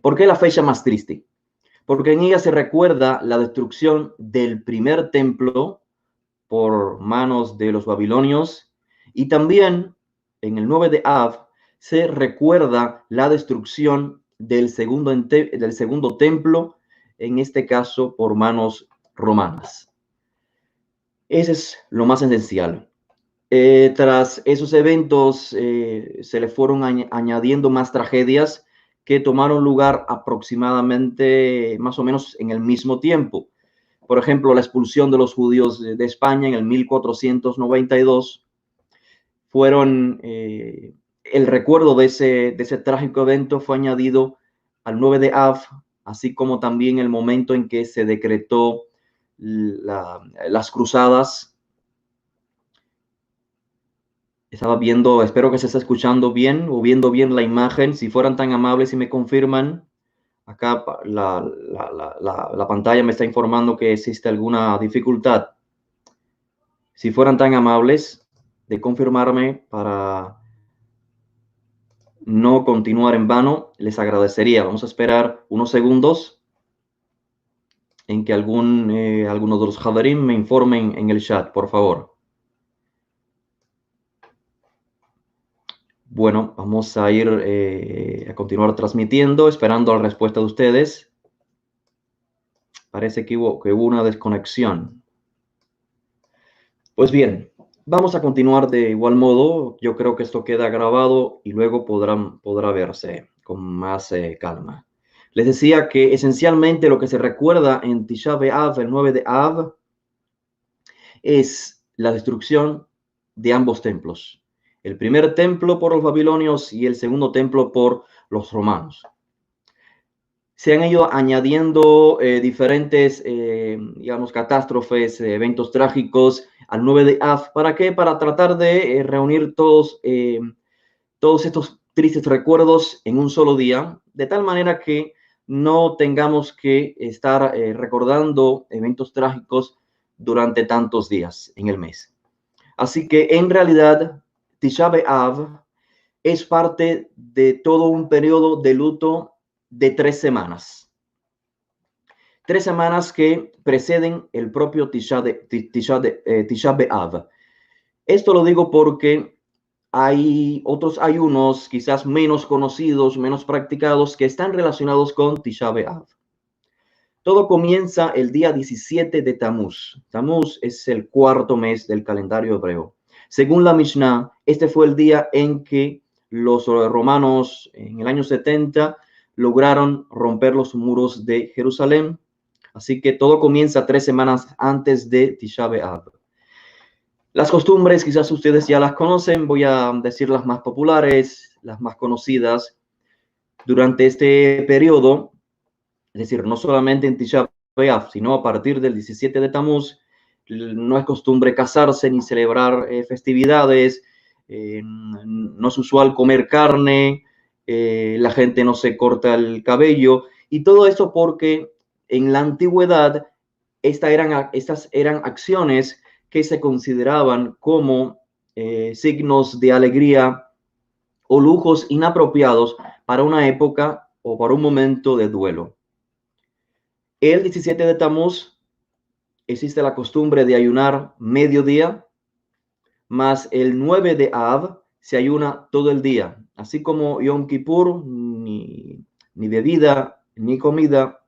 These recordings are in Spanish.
¿Por qué la fecha más triste? Porque en ella se recuerda la destrucción del primer templo por manos de los babilonios, y también en el 9 de Av se recuerda la destrucción del segundo templo, en este caso por manos romanas. Ese es lo más esencial. Tras esos eventos se le fueron añadiendo más tragedias que tomaron lugar aproximadamente más o menos en el mismo tiempo. Por ejemplo, la expulsión de los judíos de España en el 1492 fueron, el recuerdo de ese trágico evento fue añadido al 9 de Av, así como también el momento en que se decretó las cruzadas. Estaba viendo, espero que se esté escuchando bien o viendo bien la imagen. Si fueran tan amables y me confirman. Acá la pantalla me está informando que existe alguna dificultad. Si fueran tan amables de confirmarme para no continuar en vano, les agradecería. Vamos a esperar unos segundos en que algunos de los Hadarim me informen en el chat, por favor. Bueno, vamos a ir a continuar transmitiendo, esperando la respuesta de ustedes. Parece que hubo una desconexión. Pues bien, vamos a continuar de igual modo. Yo creo que esto queda grabado y luego podrá verse con más calma. Les decía que esencialmente lo que se recuerda en Tisha B'Av, el 9 de Av, es la destrucción de ambos templos. El primer templo por los babilonios y el segundo templo por los romanos. Se han ido añadiendo diferentes, digamos, catástrofes, eventos trágicos al 9 de Av. ¿Para qué? Para tratar de reunir todos estos tristes recuerdos en un solo día, de tal manera que no tengamos que estar recordando eventos trágicos durante tantos días en el mes. Así que en realidad, Tisha B'Av es parte de todo un periodo de luto de 3 semanas. 3 semanas que preceden el propio Tisha B'Av. Esto lo digo porque hay otros ayunos quizás menos conocidos, menos practicados, que están relacionados con Tisha B'Av. Todo comienza el día 17 de Tamuz. Tamuz es el cuarto mes del calendario hebreo. Según la Mishnah, este fue el día en que los romanos en el año 70 lograron romper los muros de Jerusalén. Así que todo comienza 3 semanas antes de Tisha B'Av. Las costumbres quizás ustedes ya las conocen. Voy a decir las más populares, las más conocidas. Durante este periodo, es decir, no solamente en Tisha B'Av, sino a partir del 17 de Tamuz, no es costumbre casarse ni celebrar festividades, no es usual comer carne, la gente no se corta el cabello, y todo eso porque en la antigüedad estas eran acciones que se consideraban como signos de alegría o lujos inapropiados para una época o para un momento de duelo. El 17 de Tamuz existe la costumbre de ayunar mediodía, más el 9 de Av se ayuna todo el día, así como Yom Kippur, ni bebida, ni comida,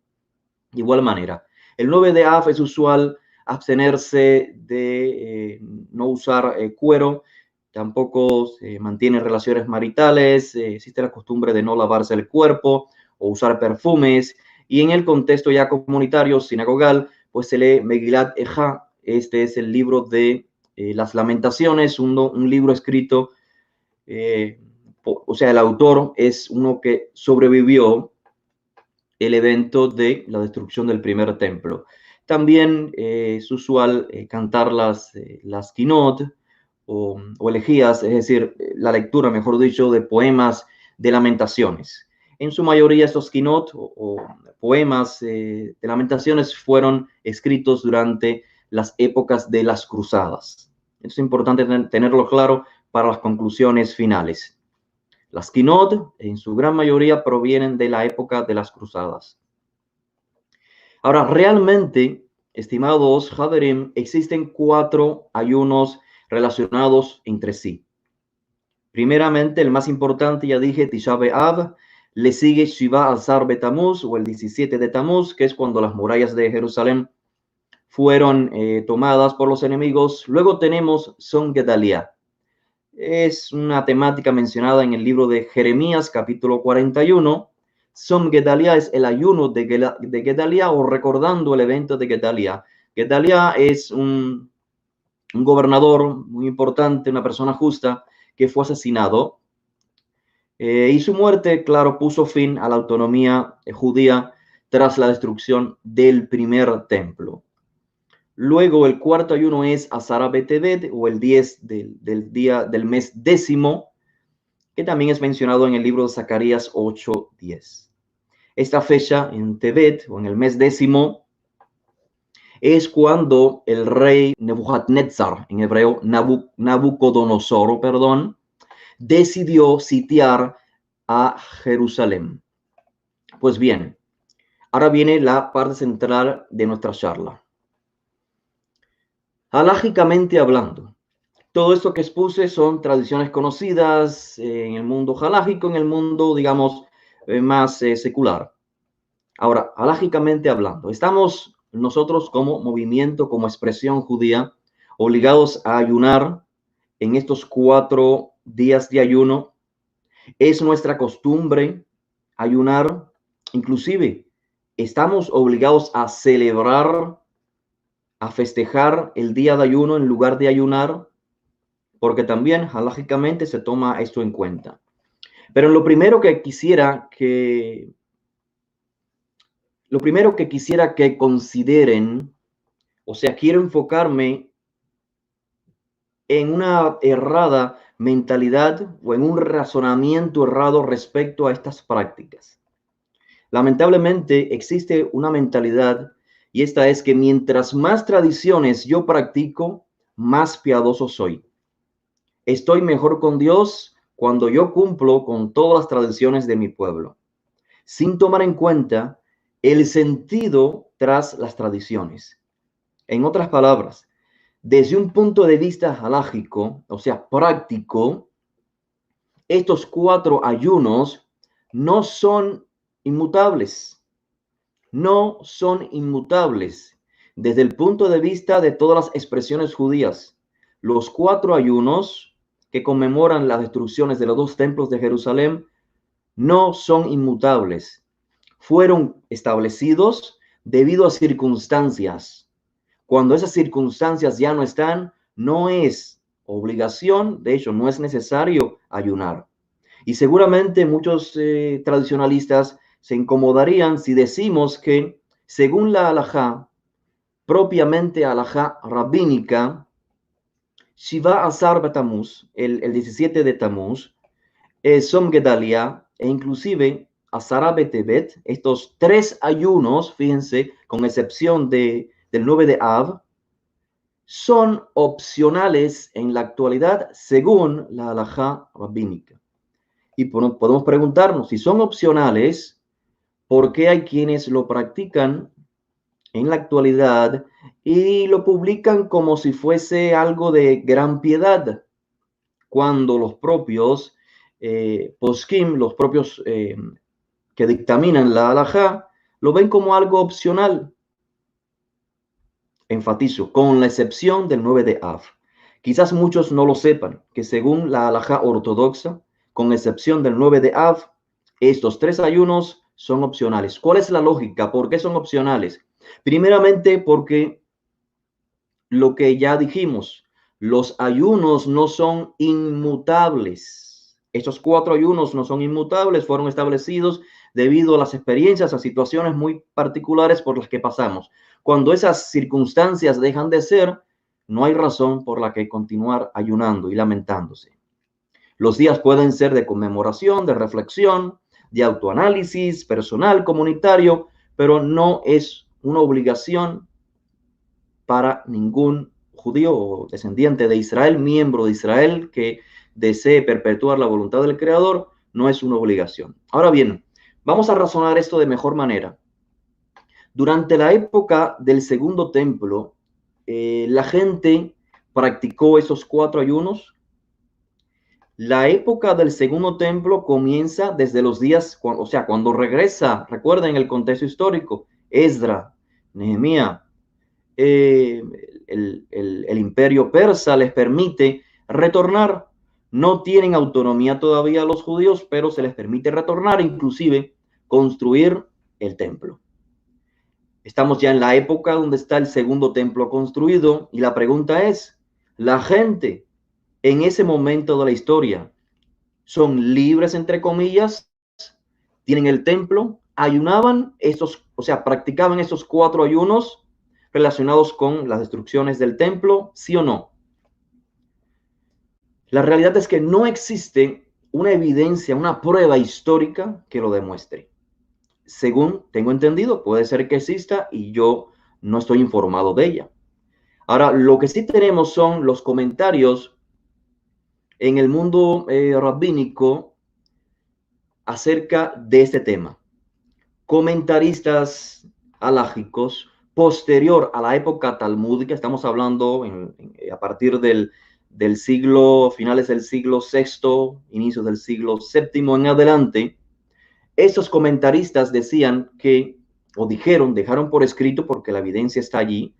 de igual manera. El 9 de Av es usual abstenerse de no usar cuero, tampoco se mantienen relaciones maritales, existe la costumbre de no lavarse el cuerpo o usar perfumes, y en el contexto ya comunitario, sinagogal, pues se lee Megilat Ejá. Este es el libro de las Lamentaciones, un libro escrito, o sea, el autor es uno que sobrevivió el evento de la destrucción del primer templo. También es usual cantar las Kinot o elegías, es decir, la lectura, mejor dicho, de poemas de lamentaciones. En su mayoría estos Kinot o poemas de lamentaciones fueron escritos durante las épocas de las cruzadas. Es importante tenerlo claro para las conclusiones finales. Las Kinot, en su gran mayoría, provienen de la época de las cruzadas. Ahora, realmente, estimados Haverim, existen 4 ayunos relacionados entre sí. Primeramente, el más importante, ya dije, Tisha B'Av, le sigue Shiva Azar Betamuz, o el 17 de Tamuz, que es cuando las murallas de Jerusalén fueron tomadas por los enemigos. Luego tenemos Son Gedalia. Es una temática mencionada en el libro de Jeremías, capítulo 41. Som Gedalia es el ayuno de Gedalia, o recordando el evento de Gedalia. Gedalia es un gobernador muy importante, una persona justa, que fue asesinado. Y su muerte, claro, puso fin a la autonomía judía tras la destrucción del primer templo. Luego el cuarto ayuno es Asara Betebet, o el 10 del día del mes décimo, que también es mencionado en el libro de Zacarías 8:10. Esta fecha en Tebet, o en el mes décimo, es cuando el rey Nebuchadnezzar, en hebreo Nabucodonosor, perdón, decidió sitiar a Jerusalén. Pues bien, ahora viene la parte central de nuestra charla. Halágicamente hablando, todo esto que expuse son tradiciones conocidas en el mundo halágico, en el mundo, digamos, más secular. Ahora, halágicamente hablando, estamos nosotros como movimiento, como expresión judía, obligados a ayunar en estos 4 días de ayuno. Es nuestra costumbre ayunar, inclusive estamos obligados a celebrar, a festejar el día de ayuno en lugar de ayunar, porque también halágicamente se toma esto en cuenta. Pero lo primero que quisiera que consideren, o sea, quiero enfocarme en una errada mentalidad o en un razonamiento errado respecto a estas prácticas. Lamentablemente existe una mentalidad, y esta es que mientras más tradiciones yo practico, más piadoso soy. Estoy mejor con Dios cuando yo cumplo con todas las tradiciones de mi pueblo, sin tomar en cuenta el sentido tras las tradiciones. En otras palabras, desde un punto de vista halágico, o sea, práctico, estos 4 ayunos no son inmutables. No son inmutables desde el punto de vista de todas las expresiones judías. Los 4 ayunos que conmemoran las destrucciones de los 2 templos de Jerusalén no son inmutables. Fueron establecidos debido a circunstancias. Cuando esas circunstancias ya no están, no es obligación, de hecho, no es necesario ayunar. Y seguramente muchos tradicionalistas se incomodarían si decimos que, según la halajá, propiamente halajá rabínica, Shiva Azar Betamuz, el 17 de Tamuz, Som Gedalia, e inclusive Asara Betebet, estos 3 ayunos, fíjense, con excepción del 9 de Av, son opcionales en la actualidad según la halajá rabínica. Y podemos preguntarnos, si son opcionales, ¿por qué hay quienes lo practican en la actualidad y lo publican como si fuese algo de gran piedad, cuando los propios poskim, los propios que dictaminan la halajá, lo ven como algo opcional? Enfatizo, con la excepción del 9 de Av. Quizás muchos no lo sepan, que según la halajá ortodoxa, con excepción del 9 de Av, estos 3 ayunos son opcionales. ¿Cuál es la lógica? ¿Por qué son opcionales? Primeramente porque lo que ya dijimos, los ayunos no son inmutables. Estos 4 ayunos no son inmutables, fueron establecidos debido a las experiencias, a situaciones muy particulares por las que pasamos. Cuando esas circunstancias dejan de ser, no hay razón por la que continuar ayunando y lamentándose. Los días pueden ser de conmemoración, de reflexión, de autoanálisis personal, comunitario, pero no es una obligación para ningún judío o descendiente de Israel, miembro de Israel, que desee perpetuar la voluntad del Creador, no es una obligación. Ahora bien, vamos a razonar esto de mejor manera. Durante la época del segundo templo, la gente practicó esos 4 ayunos. La época del segundo templo comienza desde los días, o sea, cuando regresa, recuerden el contexto histórico, Esdra, Nehemías, el imperio persa les permite retornar. No tienen autonomía todavía los judíos, pero se les permite retornar, inclusive construir el templo. Estamos ya en la época donde está el segundo templo construido y la pregunta es, ¿la gente en ese momento de la historia son libres, entre comillas, tienen el templo, ayunaban esos, o sea, practicaban esos 4 ayunos relacionados con las destrucciones del templo, sí o no? La realidad es que no existe una evidencia, una prueba histórica que lo demuestre. Según tengo entendido, puede ser que exista y yo no estoy informado de ella. Ahora, lo que sí tenemos son los comentarios en el mundo rabínico acerca de este tema. Comentaristas halágicos posterior a la época talmúdica, estamos hablando a partir del siglo, finales del siglo VI, inicios del siglo VII en adelante, esos comentaristas decían que, o dijeron, dejaron por escrito, porque la evidencia está allí,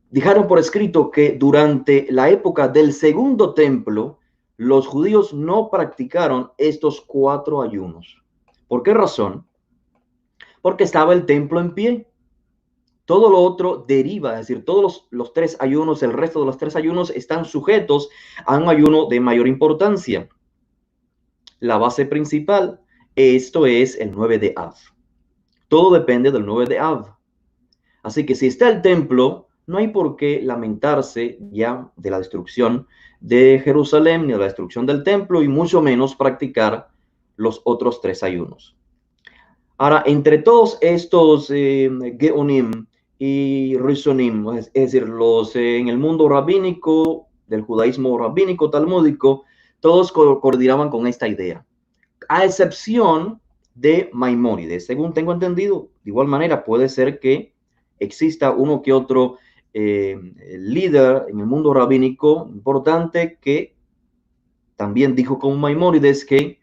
dejaron por escrito que durante la época del segundo templo, los judíos no practicaron estos 4 ayunos. ¿Por qué razón? Porque estaba el templo en pie. Todo lo otro deriva, es decir, todos los 3 ayunos, el resto de los 3 ayunos están sujetos a un ayuno de mayor importancia. La base principal, esto es el 9 de Av. Todo depende del 9 de Av. Así que si está el templo, no hay por qué lamentarse ya de la destrucción de Jerusalén ni de la destrucción del templo y mucho menos practicar los otros 3 ayunos. Ahora, entre todos estos Geonim y Rishonim, es decir, los en el mundo rabínico, del judaísmo rabínico talmúdico, todos coordinaban con esta idea, a excepción de Maimónides. Según tengo entendido, de igual manera puede ser que exista uno que otro líder en el mundo rabínico importante que también dijo como Maimónides que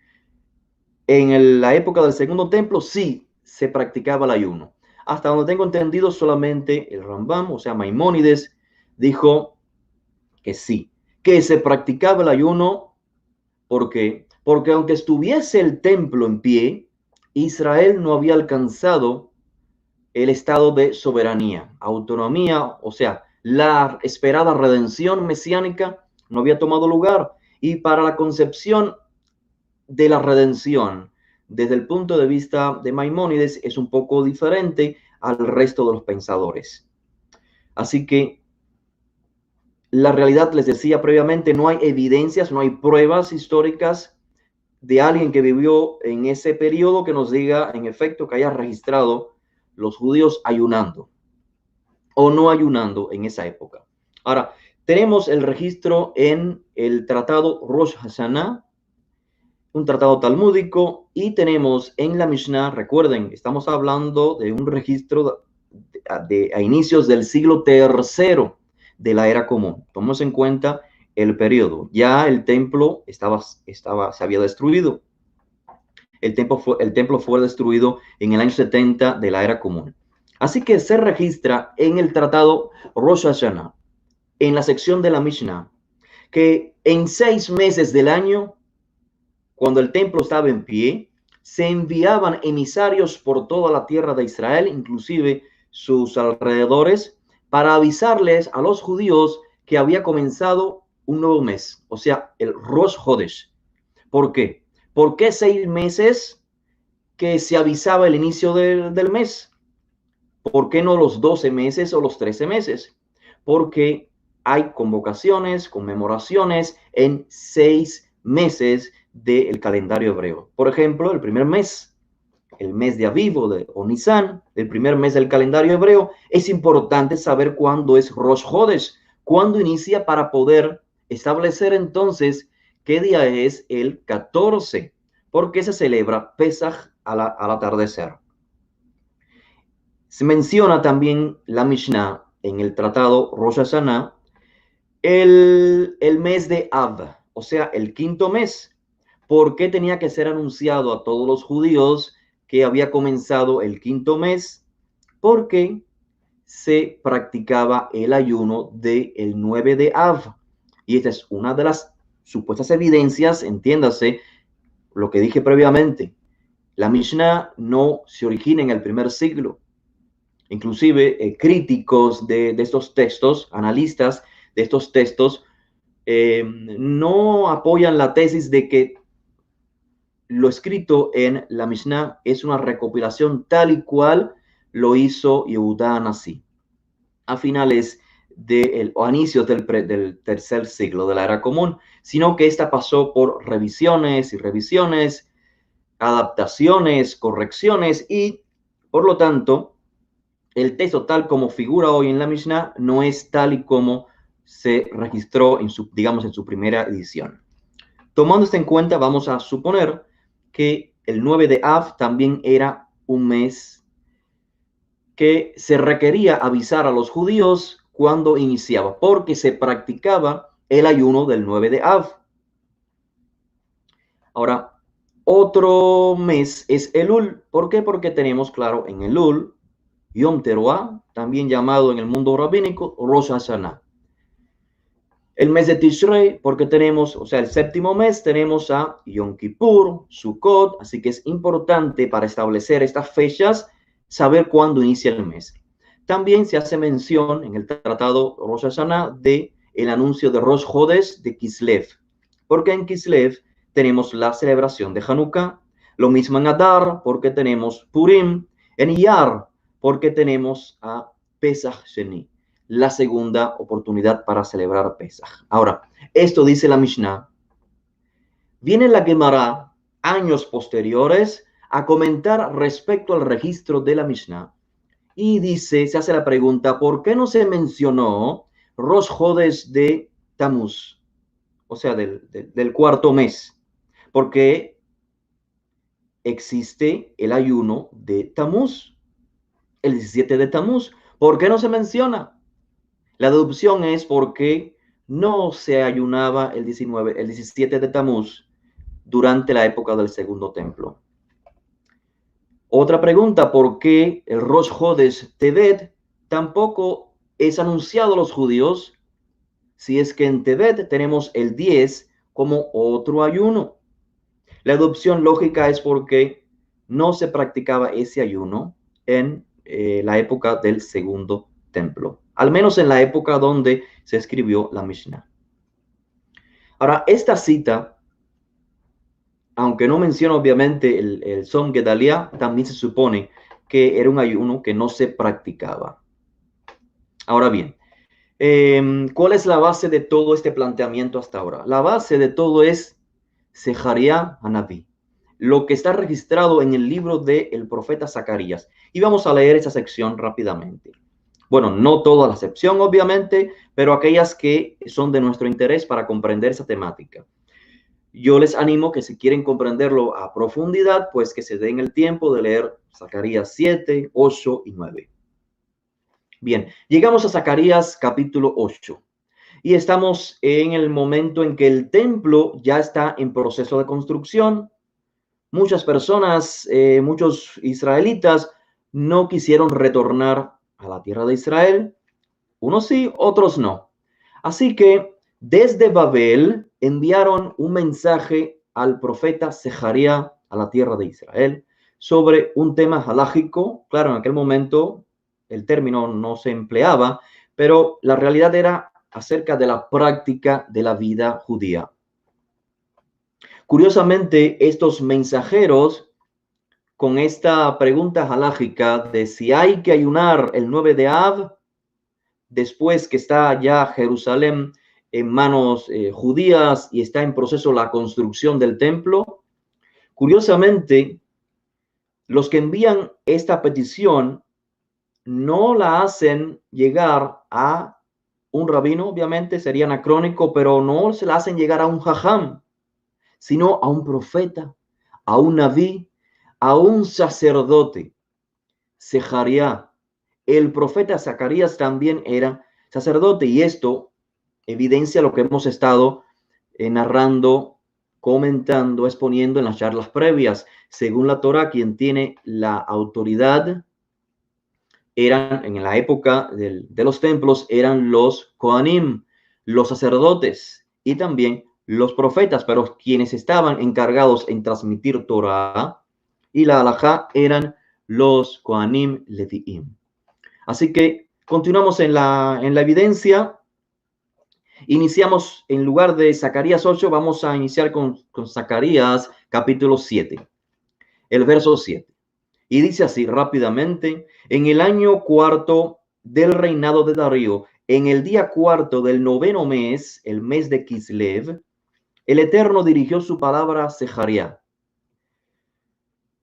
en la época del segundo templo sí se practicaba el ayuno. Hasta donde tengo entendido, solamente el Rambam, o sea, Maimónides, dijo que sí, que se practicaba el ayuno. ¿Por qué? Porque aunque estuviese el templo en pie, Israel no había alcanzado el estado de soberanía, autonomía, o sea, la esperada redención mesiánica no había tomado lugar. Y para la concepción de la redención, desde el punto de vista de Maimónides, es un poco diferente al resto de los pensadores. Así que la realidad, les decía previamente, no hay evidencias, no hay pruebas históricas de alguien que vivió en ese periodo que nos diga, en efecto, que haya registrado los judíos ayunando o no ayunando en esa época. Ahora, tenemos el registro en el tratado Rosh Hashanah, un tratado talmúdico, y tenemos en la Mishnah, recuerden, estamos hablando de un registro a inicios del siglo III de la era común. Tomemos en cuenta el periodo. Ya el templo se había destruido. El templo fue destruido en el año 70 de la era común. Así que se registra en el tratado Rosh Hashanah, en la sección de la Mishnah, que en 6 meses del año, cuando el templo estaba en pie, se enviaban emisarios por toda la tierra de Israel, inclusive sus alrededores, para avisarles a los judíos que había comenzado un nuevo mes, o sea, el Rosh Hodesh. ¿Por qué? ¿Por qué 6 meses que se avisaba el inicio del mes? ¿Por qué no los 12 meses o los 13 meses? Porque hay convocaciones, conmemoraciones en 6 meses del calendario hebreo. Por ejemplo, el primer mes, el mes de Aviv o Nisan, el primer mes del calendario hebreo, es importante saber cuándo es Rosh Hodesh, cuándo inicia, para poder establecer entonces ¿Qué día es el 14? Porque se celebra Pesaj al atardecer. Se menciona también la Mishnah en el tratado Rosh Hashanah el mes de Av, o sea, el quinto mes. ¿Por qué tenía que ser anunciado a todos los judíos que había comenzado el quinto mes? Porque se practicaba el ayuno del 9 de Av. Y esta es una de las supuestas evidencias, entiéndase lo que dije previamente. La Mishnah no se origina en el primer siglo. Inclusive críticos de estos textos, analistas de estos textos, no apoyan la tesis de que lo escrito en la Mishnah es una recopilación tal y cual lo hizo Yehuda Anasí a finales o a inicios del tercer siglo de la era común, sino que esta pasó por revisiones y revisiones, adaptaciones, correcciones y, por lo tanto, el texto tal como figura hoy en la Mishnah no es tal y como se registró en su, digamos, en su primera edición. Tomando esto en cuenta, vamos a suponer que el 9 de Av también era un mes que se requería avisar a los judíos cuando iniciaba, porque se practicaba el ayuno del 9 de Av. Ahora, otro mes es Elul. ¿Por qué? Porque tenemos, claro, en Elul, Yom Teruah, también llamado en el mundo rabínico Rosh Hashanah. El mes de Tishrei, porque tenemos, o sea, el séptimo mes, tenemos a Yom Kippur, Sukkot, así que es importante para establecer estas fechas saber cuándo inicia el mes. También se hace mención en el tratado Rosh Hashanah de el anuncio de Rosh Hodesh de Kislev, porque en Kislev tenemos la celebración de Hanukkah, lo mismo en Adar, porque tenemos Purim, en Iyar, porque tenemos a Pesach Sheni, la segunda oportunidad para celebrar Pesach. Ahora, esto dice la Mishnah. Viene la Gemara años posteriores a comentar respecto al registro de la Mishnah y dice, se hace la pregunta, ¿por qué no se mencionó Rosh Hodesh de Tamuz? O sea, del cuarto mes. Porque existe el ayuno de Tamuz, el 17 de Tamuz. ¿Por qué no se menciona? La deducción es porque no se ayunaba el 17 de Tamuz durante la época del segundo templo. Otra pregunta, ¿por qué el Rosh Hodesh Tevet tampoco es anunciado a los judíos si es que en Tevet tenemos el 10 como otro ayuno? La deducción lógica es porque no se practicaba ese ayuno en la época del segundo templo, al menos en la época donde se escribió la Mishnah. Ahora, esta cita, aunque no menciona obviamente el Som Gedalia, también se supone que era un ayuno que no se practicaba. Ahora bien, ¿cuál es la base de todo este planteamiento hasta ahora? La base de todo es Zeharia Hanaví, lo que está registrado en el libro del profeta Zacarías. Y vamos a leer esa sección rápidamente. Bueno, no toda la sección, obviamente, pero aquellas que son de nuestro interés para comprender esa temática. Yo les animo que si quieren comprenderlo a profundidad, pues que se den el tiempo de leer Zacarías 7, 8 y 9. Bien, llegamos a Zacarías capítulo 8 y estamos en el momento en que el templo ya está en proceso de construcción. Muchas personas, muchos israelitas no quisieron retornar a la tierra de Israel. Unos sí, otros no. Así que desde Babel enviaron un mensaje al profeta Zeharia a la tierra de Israel sobre un tema halágico. Claro, en aquel momento el término no se empleaba, pero la realidad era acerca de la práctica de la vida judía. Curiosamente, estos mensajeros, con esta pregunta halágica de si hay que ayunar el 9 de Av, después que está ya Jerusalén en manos judías y está en proceso la construcción del templo, curiosamente, los que envían esta petición no la hacen llegar a un rabino, obviamente sería anacrónico, pero no se la hacen llegar a un jajam, sino a un profeta, a un naví, a un sacerdote. Zacarías, el profeta Zacarías también era sacerdote, y esto evidencia lo que hemos estado narrando, comentando, exponiendo en las charlas previas. Según la Torá, quien tiene la autoridad eran, en la época de los templos, eran los Kohanim, los sacerdotes, y también los profetas, pero quienes estaban encargados en transmitir Torá y la halajá eran los Kohanim Leviim. Así que continuamos en la evidencia. Iniciamos, en lugar de Zacarías 8, vamos a iniciar con Zacarías capítulo 7, el verso 7. Y dice así rápidamente: en el año cuarto del reinado de Darío, en el día cuarto del noveno mes, el mes de Kislev, el Eterno dirigió su palabra a Zacarías.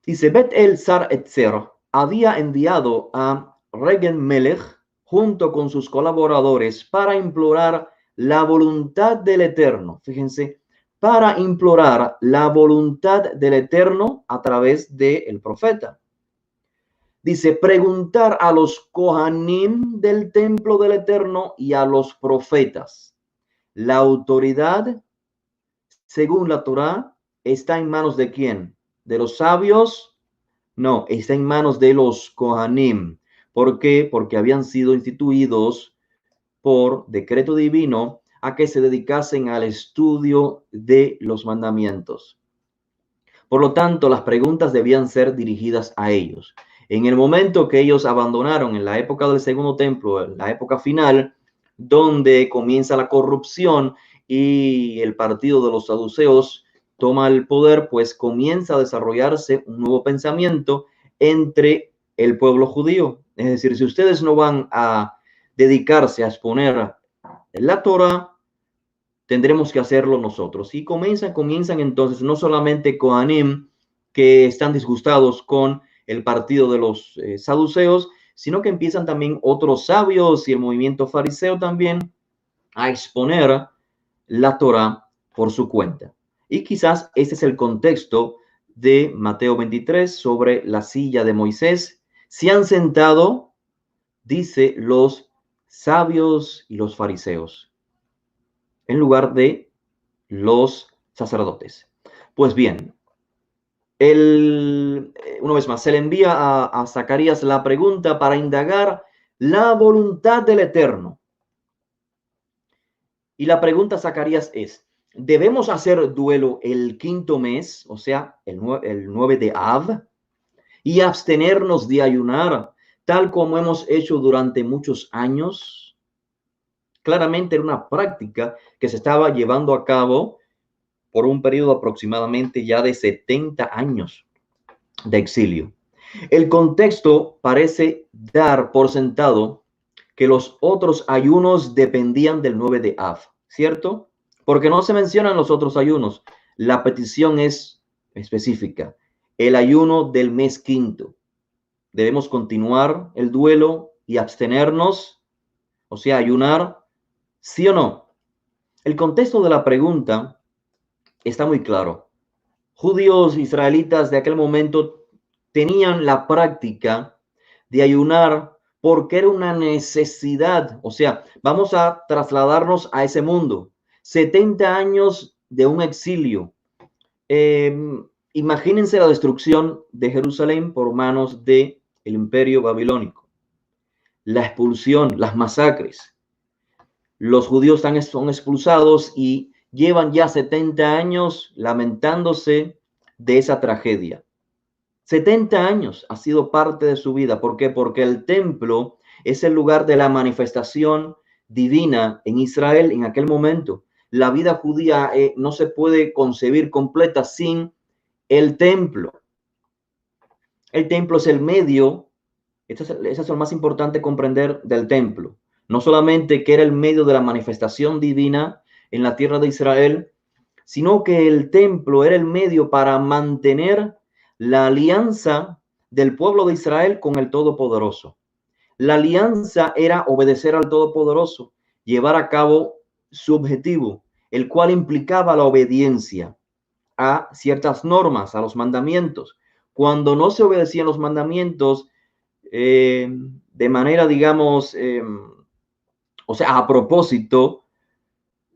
Dice: Bet el Sar Etzer había enviado a Regen Melech junto con sus colaboradores para implorar la voluntad del Eterno. Fíjense, para implorar la voluntad del Eterno a través del profeta. Dice: preguntar a los Kohanim del templo del Eterno y a los profetas. La autoridad, según la Torá, está en manos de ¿quién? ¿De los sabios? No, está en manos de los Kohanim. ¿Por qué? Porque habían sido instituidos por decreto divino a que se dedicasen al estudio de los mandamientos. Por lo tanto, las preguntas debían ser dirigidas a ellos. En el momento que ellos abandonaron, en la época del segundo templo, en la época final, donde comienza la corrupción y el partido de los saduceos toma el poder, pues comienza a desarrollarse un nuevo pensamiento entre el pueblo judío. Es decir, si ustedes no van a dedicarse a exponer la Torah, tendremos que hacerlo nosotros. Y comienzan entonces no solamente Kohanim, que están disgustados con el partido de los saduceos, sino que empiezan también otros sabios y el movimiento fariseo también a exponer la Torah por su cuenta. Y quizás este es el contexto de Mateo 23 sobre la silla de Moisés. Se han sentado, dice, los sabios y los fariseos, en lugar de los sacerdotes. Pues bien, una vez más, se le envía a Zacarías la pregunta para indagar la voluntad del Eterno. Y la pregunta a Zacarías es: ¿debemos hacer duelo el quinto mes, o sea, el 9 de Av, y abstenernos de ayunar, tal como hemos hecho durante muchos años? Claramente era una práctica que se estaba llevando a cabo por un periodo aproximadamente ya de 70 años de exilio. El contexto parece dar por sentado que los otros ayunos dependían del 9 de Av, ¿cierto? Porque no se mencionan los otros ayunos. La petición es específica: el ayuno del mes quinto. Debemos continuar el duelo y abstenernos, o sea, ayunar, ¿sí o no? El contexto de la pregunta está muy claro. Judíos israelitas de aquel momento tenían la práctica de ayunar porque era una necesidad. O sea, vamos a trasladarnos a ese mundo. 70 años de un exilio. Imagínense la destrucción de Jerusalén por manos del imperio babilónico. La expulsión, las masacres. Los judíos son expulsados y llevan ya 70 años lamentándose de esa tragedia. 70 años ha sido parte de su vida. ¿Por qué? Porque el templo es el lugar de la manifestación divina en Israel en aquel momento. La vida judía no se puede concebir completa sin el templo. El templo es el medio, eso es lo más importante comprender del templo. No solamente que era el medio de la manifestación divina en la tierra de Israel, sino que el templo era el medio para mantener la alianza del pueblo de Israel con el Todopoderoso. La alianza era obedecer al Todopoderoso, llevar a cabo su objetivo, el cual implicaba la obediencia. a ciertas normas, a los mandamientos. Cuando no se obedecían los mandamientos de manera, digamos, o sea, a propósito,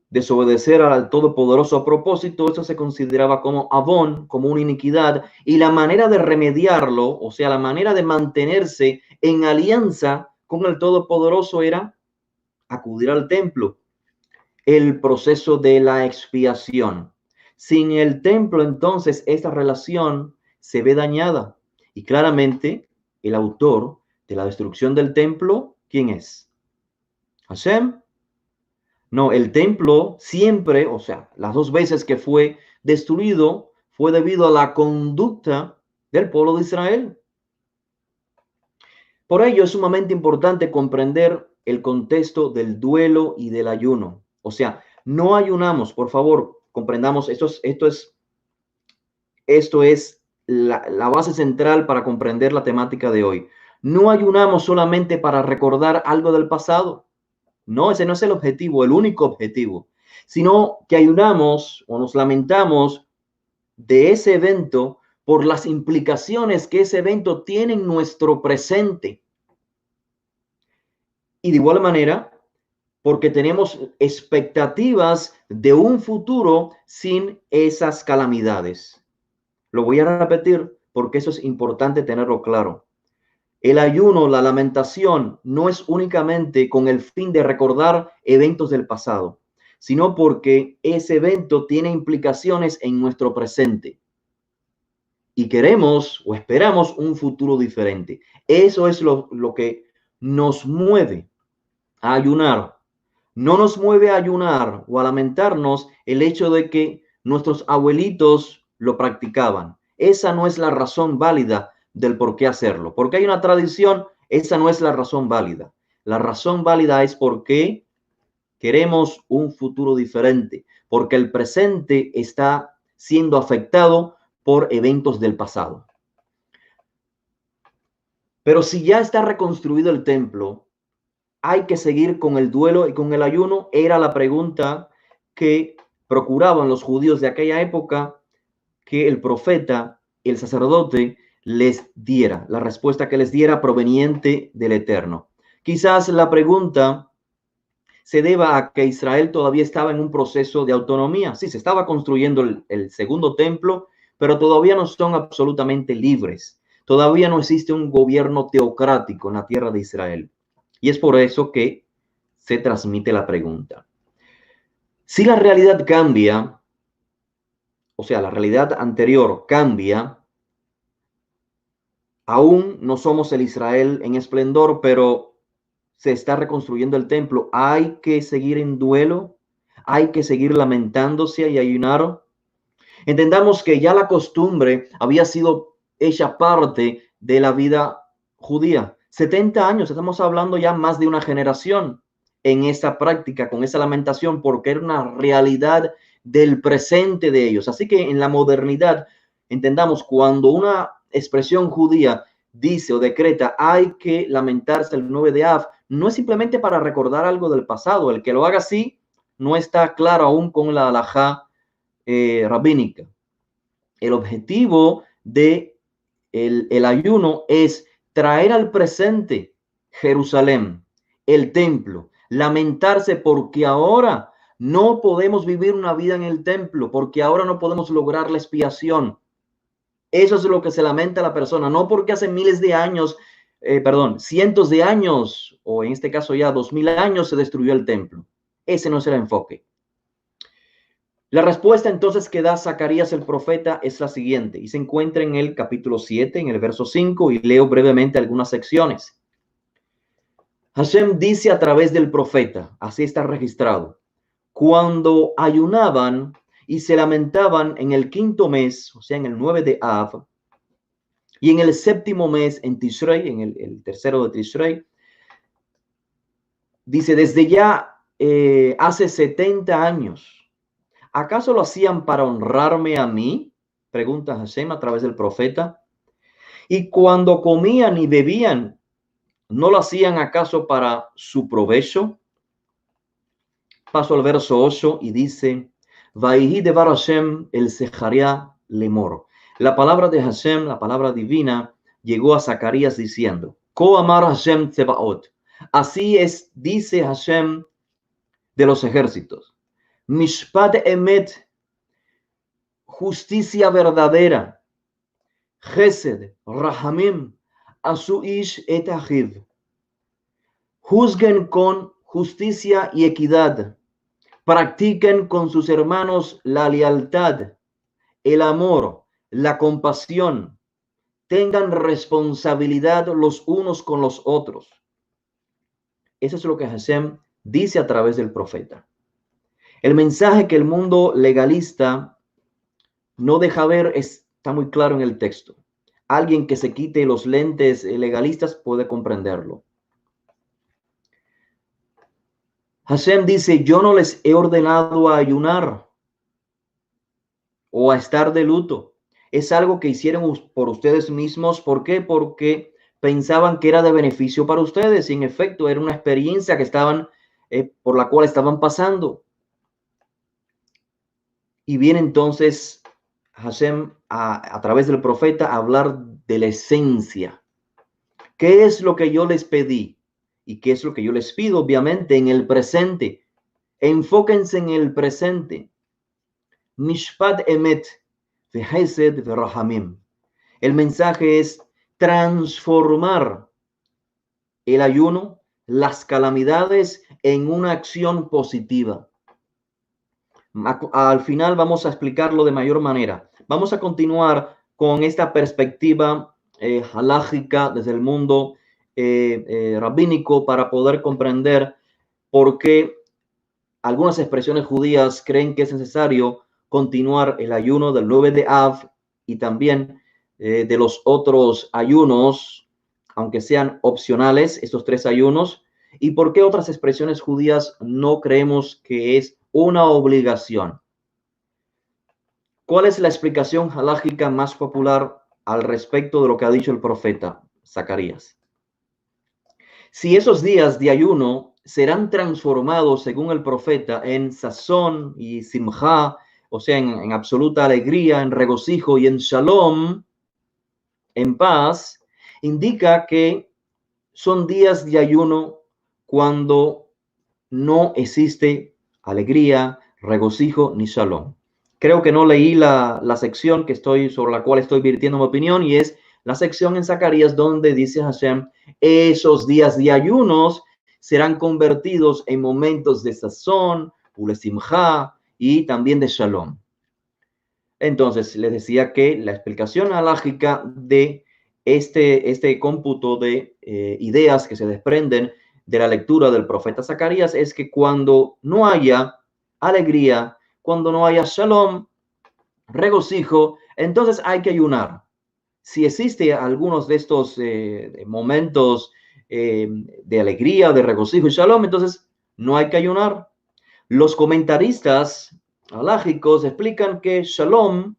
desobedecer al Todopoderoso a propósito, eso se consideraba como avón, como una iniquidad, y la manera de remediarlo, o sea, la manera de mantenerse en alianza con el Todopoderoso era acudir al templo, el proceso de la expiación. Sin el templo, entonces, esta relación se ve dañada. Y claramente, el autor de la destrucción del templo, ¿quién es? Hashem. No, el templo siempre, o sea, las dos veces que fue destruido, fue debido a la conducta del pueblo de Israel. Por ello es sumamente importante comprender el contexto del duelo y del ayuno. O sea, no ayunamos, por favor, comprendamos, esto es la base central para comprender la temática de hoy. No ayunamos solamente para recordar algo del pasado. No, ese no es el objetivo, el único objetivo, sino que ayunamos o nos lamentamos de ese evento por las implicaciones que ese evento tiene en nuestro presente. Y de igual manera, porque tenemos expectativas de un futuro sin esas calamidades. Lo voy a repetir porque eso es importante tenerlo claro. El ayuno, la lamentación, no es únicamente con el fin de recordar eventos del pasado, sino porque ese evento tiene implicaciones en nuestro presente. Y queremos o esperamos un futuro diferente. Eso es lo que nos mueve a ayunar. No nos mueve a ayunar o a lamentarnos el hecho de que nuestros abuelitos lo practicaban. Esa no es la razón válida del por qué hacerlo. Porque hay una tradición, esa no es la razón válida. La razón válida es porque queremos un futuro diferente, porque el presente está siendo afectado por eventos del pasado. Pero si ya está reconstruido el templo, hay que seguir con el duelo y con el ayuno, era la pregunta que procuraban los judíos de aquella época que el profeta, el sacerdote, les diera, la respuesta que les diera proveniente del Eterno. Quizás la pregunta se deba a que Israel todavía estaba en un proceso de autonomía. Sí, se estaba construyendo el segundo templo, pero todavía no son absolutamente libres. Todavía no existe un gobierno teocrático en la tierra de Israel. Y es por eso que se transmite la pregunta. Si la realidad cambia, o sea, la realidad anterior cambia, aún no somos el Israel en esplendor, pero se está reconstruyendo el templo. Hay que seguir en duelo, hay que seguir lamentándose y ayunar. Entendamos que ya la costumbre había sido hecha parte de la vida judía. 70 años, estamos hablando ya más de una generación en esa práctica, con esa lamentación, porque era una realidad del presente de ellos. Así que en la modernidad, entendamos, cuando una expresión judía dice o decreta hay que lamentarse el 9 de Av, no es simplemente para recordar algo del pasado. El que lo haga así no está claro aún con la halajá rabínica. El objetivo de el ayuno es traer al presente Jerusalén, el templo, lamentarse porque ahora no podemos vivir una vida en el templo, porque ahora no podemos lograr la expiación. Eso es lo que se lamenta la persona, no porque hace miles de años, cientos de años, o en este caso ya 2000 años se destruyó el templo. Ese no es el enfoque. La respuesta entonces que da Zacarías el profeta es la siguiente, y se encuentra en el capítulo 7, en el verso 5, y leo brevemente algunas secciones. Hashem dice a través del profeta, así está registrado, cuando ayunaban y se lamentaban en el quinto mes, o sea, en el 9 de Av, y en el séptimo mes, en Tishrei, en el tercero de Tishrei, dice, desde ya hace 70 años, ¿acaso lo hacían para honrarme a mí? Pregunta Hashem a través del profeta. Y cuando comían y bebían, ¿no lo hacían acaso para su provecho? Paso al verso 8 y dice, Vaihi devar Hashem el Zecharia lemor. La palabra de Hashem, la palabra divina, llegó a Zacarías diciendo, Ko amar Hashem Tzebaot. Así es, dice Hashem de los ejércitos. Mishpat emet, justicia verdadera. Chesed, rahamim, asu ish et achiv. Juzguen con justicia y equidad. Practiquen con sus hermanos la lealtad, el amor, la compasión. Tengan responsabilidad los unos con los otros. Eso es lo que Hashem dice a través del profeta. El mensaje que el mundo legalista no deja ver está muy claro en el texto. Alguien que se quite los lentes legalistas puede comprenderlo. Hashem dice, yo no les he ordenado a ayunar o a estar de luto. Es algo que hicieron por ustedes mismos. ¿Por qué? Porque pensaban que era de beneficio para ustedes. Y en efecto, era una experiencia que por la cual estaban pasando. Y viene entonces Hashem a través del profeta a hablar de la esencia. ¿Qué es lo que yo les pedí? ¿Y qué es lo que yo les pido? Obviamente en el presente. Enfóquense en el presente. Mishpat emet, vehesed verahamim. El mensaje es transformar el ayuno, las calamidades en una acción positiva. Al final vamos a explicarlo de mayor manera. Vamos a continuar con esta perspectiva halágica desde el mundo rabínico para poder comprender por qué algunas expresiones judías creen que es necesario continuar el ayuno del 9 de Av y también de los otros ayunos, aunque sean opcionales, estos 3 ayunos, y por qué otras expresiones judías no creemos que es una obligación. ¿Cuál es la explicación halágica más popular al respecto de lo que ha dicho el profeta Zacarías? Si esos días de ayuno serán transformados, según el profeta, en sazón y simjá, o sea, en absoluta alegría, en regocijo y en shalom, en paz, indica que son días de ayuno cuando no existe alegría, regocijo ni shalom. Creo que no leí la sección sobre la cual estoy virtiendo mi opinión, y es la sección en Zacarías donde dice Hashem, esos días de ayunos serán convertidos en momentos de sazón, ulesimjá y también de shalom. Entonces, les decía que la explicación halágica de este cómputo de ideas que se desprenden de la lectura del profeta Zacarías es que cuando no haya alegría, cuando no haya shalom, regocijo, entonces hay que ayunar. Si existe algunos de estos momentos de alegría, de regocijo y shalom, entonces no hay que ayunar. Los comentaristas halágicos explican que shalom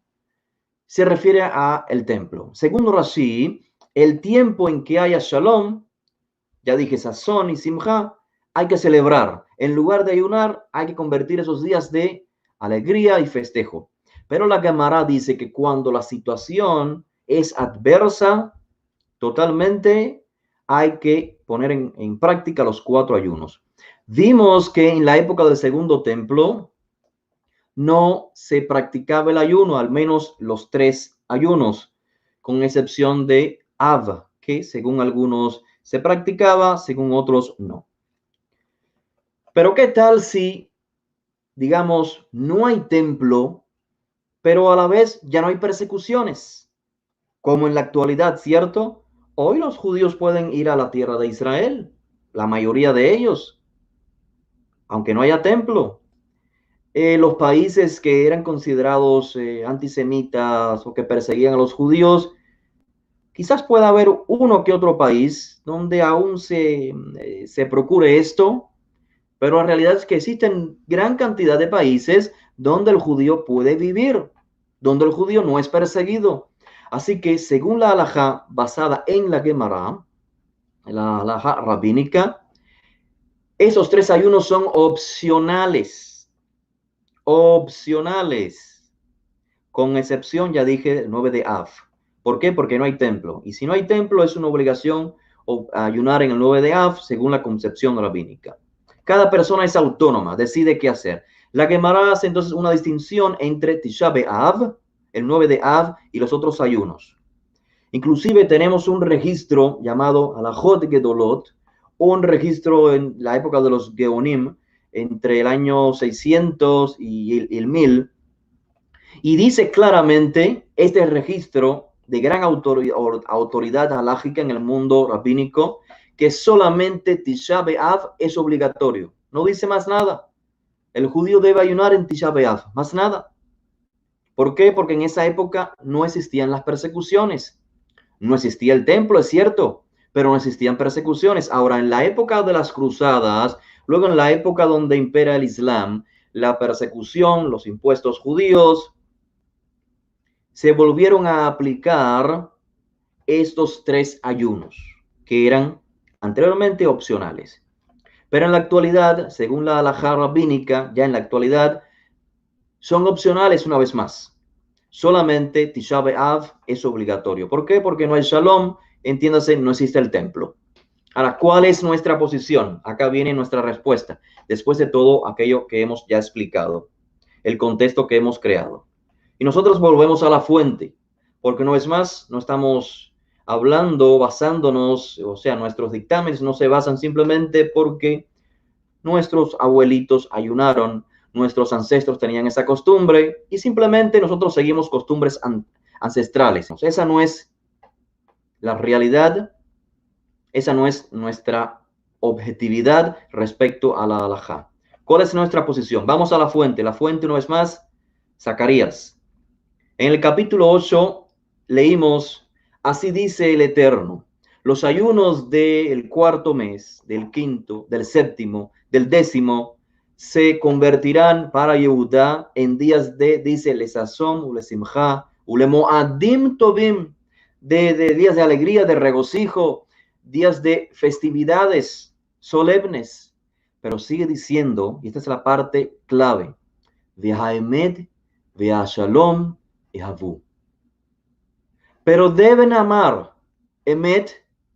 se refiere a el templo. Según Rashi, el tiempo en que haya shalom, ya dije sazón y simjá, hay que celebrar. En lugar de ayunar, hay que convertir esos días de alegría y festejo. Pero la Gemara dice que cuando la situación es adversa, totalmente hay que poner en práctica los 4 ayunos. Vimos que en la época del segundo templo no se practicaba el ayuno, al menos los 3 ayunos, con excepción de Av, que según algunos se practicaba, según otros no. Pero ¿qué tal si, digamos, no hay templo, pero a la vez ya no hay persecuciones? Como en la actualidad, ¿cierto? Hoy los judíos pueden ir a la tierra de Israel, la mayoría de ellos, aunque no haya templo. Los países que eran considerados antisemitas o que perseguían a los judíos, quizás pueda haber uno que otro país donde aún se procure esto, pero la realidad es que existen gran cantidad de países donde el judío puede vivir, donde el judío no es perseguido. Así que según la halajá basada en la Gemara, la halajá rabínica, esos 3 ayunos son opcionales. opcionales, con excepción, ya dije, el 9 de Av. ¿Por qué? Porque no hay templo. Y si no hay templo, es una obligación ayunar en el 9 de Av, según la concepción rabínica. Cada persona es autónoma, decide qué hacer. La Gemara hace entonces una distinción entre Tisha B'Av, el 9 de Av, y los otros ayunos. Inclusive tenemos un registro llamado Halachot Gedolot, un registro en la época de los Geonim, entre el año 600 y el 1000, y dice claramente este registro de gran autoridad halágica en el mundo rabínico, que solamente Tisha B'Av es obligatorio. No dice más nada. El judío debe ayunar en Tisha B'Av, más nada. ¿Por qué? Porque en esa época no existían las persecuciones. No existía el templo, es cierto, pero no existían persecuciones. Ahora, en la época de las cruzadas, luego en la época donde impera el Islam, la persecución, los impuestos judíos, se volvieron a aplicar estos 3 ayunos, que eran anteriormente opcionales. Pero en la actualidad, según la halajá rabínica, ya en la actualidad, son opcionales una vez más. Solamente Tisha B'Av es obligatorio. ¿Por qué? Porque no hay Shalom, entiéndase, no existe el templo. Ahora, ¿cuál es nuestra posición? Acá viene nuestra respuesta, después de todo aquello que hemos ya explicado, el contexto que hemos creado. Y nosotros volvemos a la fuente, porque una vez más no estamos hablando, basándonos, o sea, nuestros dictámenes no se basan simplemente porque nuestros abuelitos ayunaron, nuestros ancestros tenían esa costumbre y simplemente nosotros seguimos costumbres ancestrales. Esa no es la realidad, esa no es nuestra objetividad respecto a la halajá. ¿Cuál es nuestra posición? Vamos a la fuente. La fuente, una vez más, Zacarías. En el capítulo 8 leímos, así dice el Eterno, los ayunos del 4º mes, del 5º, del 7º, del 10º, se convertirán para Yehudá en días de, dice, lesazón, ulesimja, ulemoadim tovim, de días de alegría, de regocijo, días de festividades solemnes. Pero sigue diciendo, y esta es la parte clave, Ve'haemet, ve'ashalom, Ehavu. Pero deben amar, emet,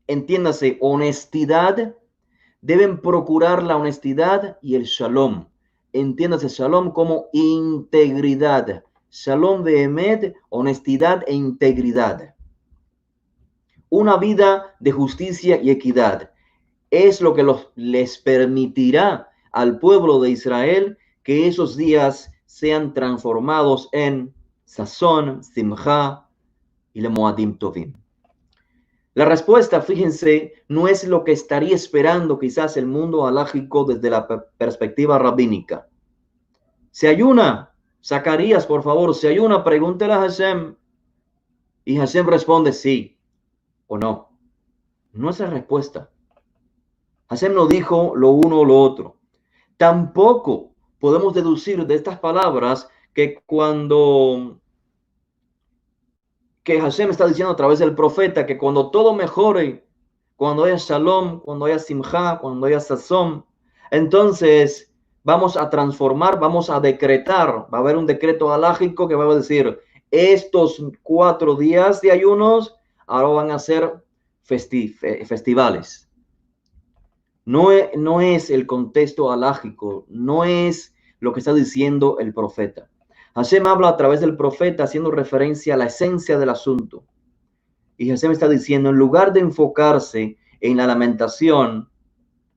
entiéndase, honestidad, deben procurar la honestidad y el shalom. Entiéndase shalom como integridad. Shalom de emet, honestidad e integridad. Una vida de justicia y equidad es lo que les permitirá al pueblo de Israel que esos días sean transformados en sazón, simja y le moadim tovim. La respuesta, fíjense, no es lo que estaría esperando quizás el mundo halágico desde la perspectiva rabínica. ¿Se ayuna? Zacarías, por favor, ¿se ayuna? Pregúntele a Hashem. Y Hashem responde sí o no. No es la respuesta. Hashem no dijo lo uno o lo otro. Tampoco podemos deducir de estas palabras que Hashem está diciendo a través del profeta que cuando todo mejore, cuando haya shalom, cuando haya simja, cuando haya sazón, entonces vamos a transformar, vamos a decretar, va a haber un decreto halágico que va a decir, estos 4 días de ayunos ahora van a ser festivales. No es el contexto halágico, no es lo que está diciendo el profeta. Hashem habla a través del profeta haciendo referencia a la esencia del asunto. Y Hashem está diciendo, en lugar de enfocarse en la lamentación,